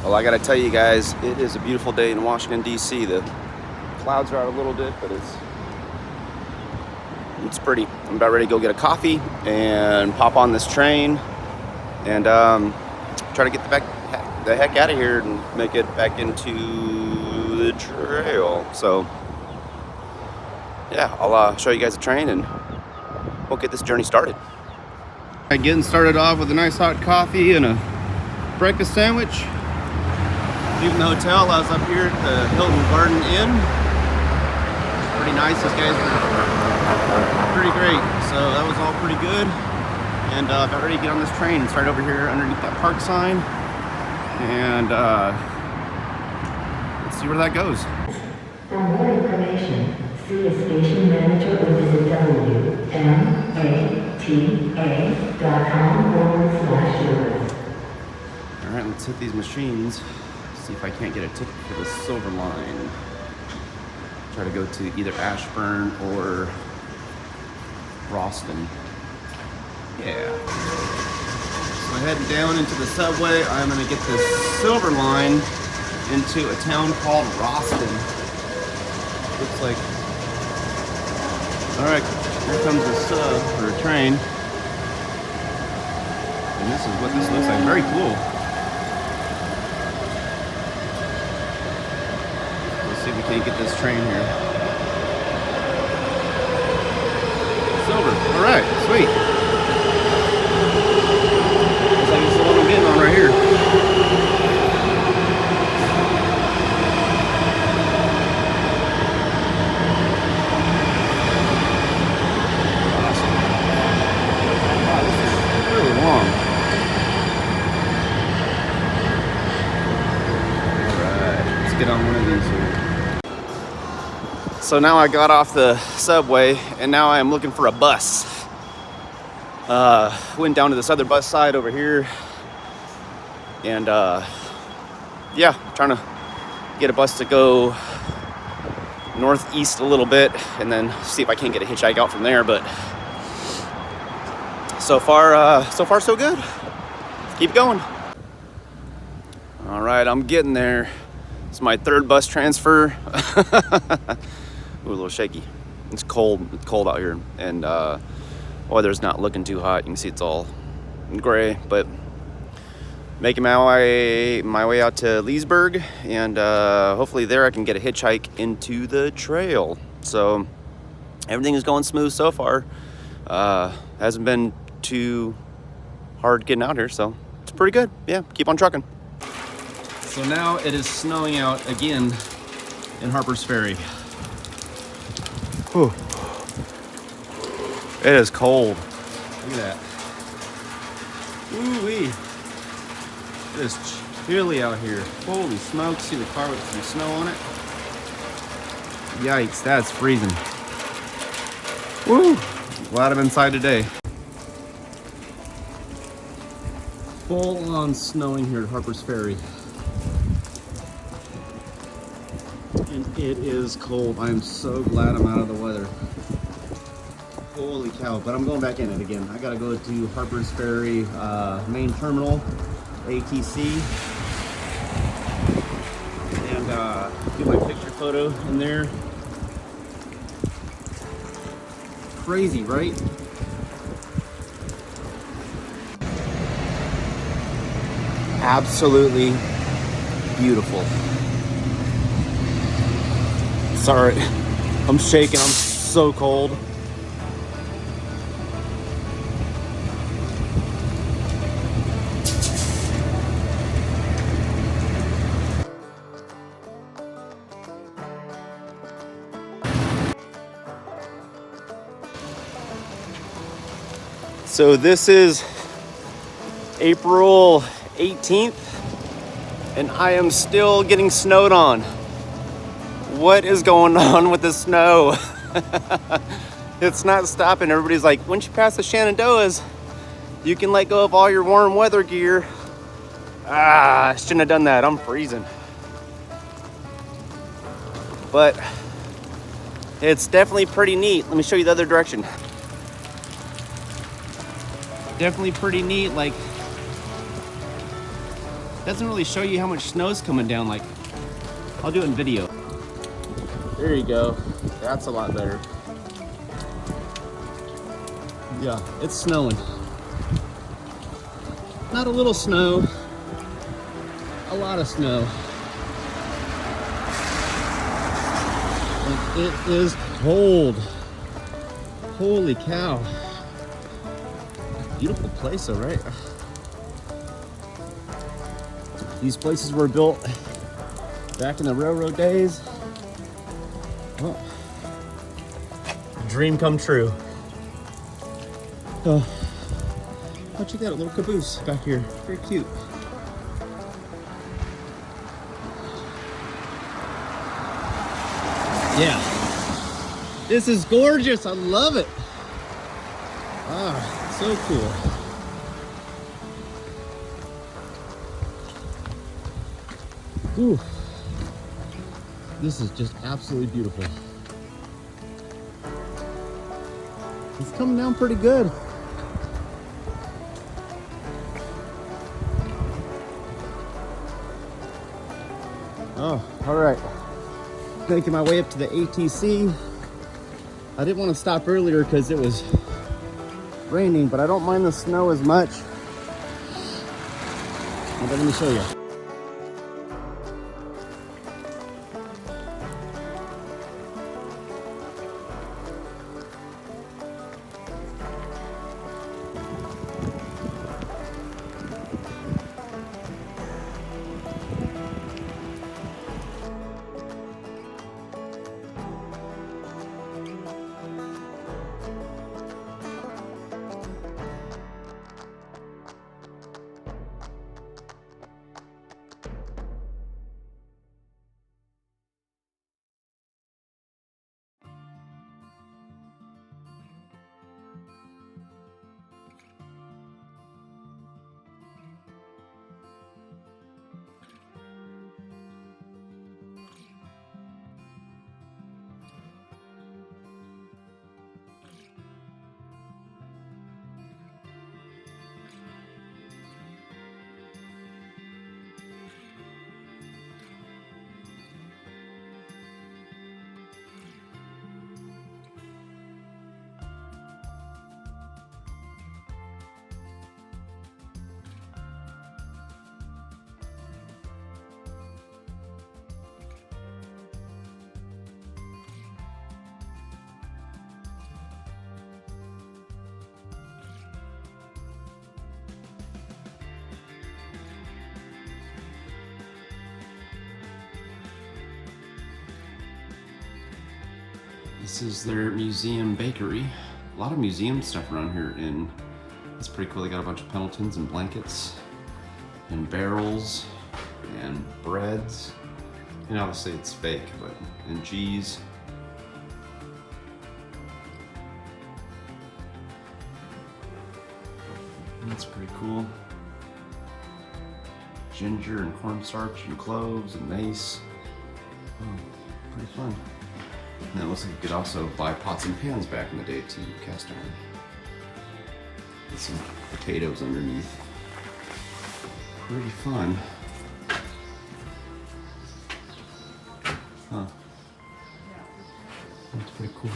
Well, I gotta tell you guys, it is a beautiful day in Washington, D.C. The clouds are out a little bit, but it's pretty. I'm about ready to go get a coffee and pop on this train and try to get the heck out of here and make it back into the trail. So yeah, I'll show you guys the train and we'll get this journey started. Getting started off with a nice hot coffee and a breakfast sandwich. Leaving the hotel, I was up here at the Hilton Garden Inn. It's pretty nice. These guys were pretty great. So that was all pretty good. And about ready to get on this train and start over here underneath that park sign. And let's see where that goes. For more information, see a station manager or visit wmata.com/service. All right, let's hit these machines. See if I can't get a ticket for the Silver Line. Try to go to either Ashburn or Ralston. Yeah. So heading down into the subway, I'm gonna get the Silver Line into a town called Ralston. Looks like. All right, here comes the sub or a train, and this is what this looks like. Very cool. See if we can't get this train here. Silver. All right, sweet. Looks like it's the one I'm getting on right here. Awesome. Wow, this is really long. All right, let's get on one of these here. So now I got off the subway and now I'm looking for a bus. Went down to this other bus side over here and yeah, trying to get a bus to go northeast a little bit and then see if I can't get a hitchhike out from there. But so far so good. Keep going. All right, I'm getting there. It's my third bus transfer. Ooh, a little shaky. It's cold. It's cold out here, and weather's not looking too hot. You can see it's all gray, but making my way out to Leesburg, and hopefully there I can get a hitchhike into the trail. So everything is going smooth so far. Hasn't been too hard getting out here, so it's pretty good. Yeah, keep on trucking. So now it is snowing out again in Harper's Ferry. Whew. It is cold. Look at that. Ooh-wee. It is chilly out here. Holy smokes. See the car with some snow on it? Yikes, that's freezing. Woo! Glad I'm inside today. Full on snowing here at Harper's Ferry. And it is cold. I am so glad I'm out of the weather. Holy cow, but I'm going back in it again. I gotta go to Harper's Ferry main terminal, ATC, and do my picture photo in there. Crazy, right? Absolutely beautiful. Sorry, I'm shaking. I'm so cold. So this is April 18th, and I am still getting snowed on. What is going on with the snow? It's not stopping. Everybody's like, once you pass the Shenandoahs, you can let go of all your warm weather gear. I shouldn't have done that. I'm freezing. But it's definitely pretty neat. Let me show you the other direction. Definitely pretty neat. Like, doesn't really show you how much snow's coming down. Like, I'll do it in video. There you go. That's a lot better. Yeah, it's snowing. Not a little snow, a lot of snow. And it is cold. Holy cow. Beautiful place though, right? These places were built back in the railroad days. Oh, dream come true. Oh, check that, a little caboose back here. Very cute. Yeah, this is gorgeous. I love it. Ah, so cool. Ooh, this is just absolutely beautiful. It's coming down pretty good. Oh, all right. Making my way up to the ATC. I didn't want to stop earlier because it was raining, but I don't mind the snow as much. But let me show you. This is their museum bakery. A lot of museum stuff around here, and it's pretty cool. They got a bunch of Pendletons and blankets and barrels and breads. And obviously it's fake, but and cheese. That's pretty cool. Ginger and cornstarch and cloves and mace. Oh, pretty fun. And it looks like you could also buy pots and pans back in the day too, cast iron. With some potatoes underneath. Pretty fun. Huh. That's pretty cool.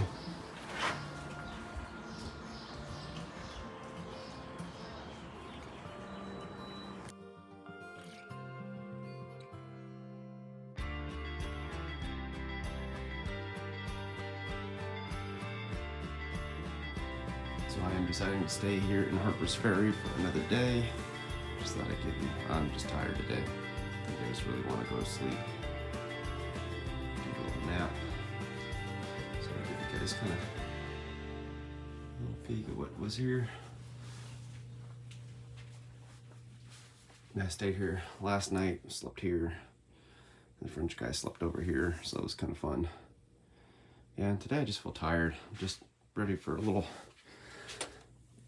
So I am deciding to stay here in Harper's Ferry for another day. Just thought I'd get in. I'm just tired today. I think I just really want to go to sleep. Take a little nap. So I give you guys kind of a little peek at what was here. I stayed here last night, slept here. The French guy slept over here, so it was kind of fun. Yeah, and today I just feel tired. I'm just ready for a little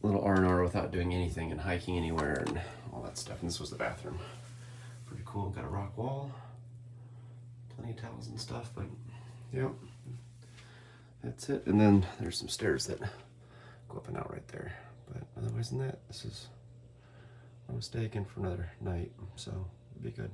R&R without doing anything and hiking anywhere and all that stuff. And this was the bathroom. Pretty cool. Got a rock wall, plenty of towels and stuff, but yep, that's it. And then there's some stairs that go up and out right there. But otherwise than that, this is, I'm staying for another night. So be good.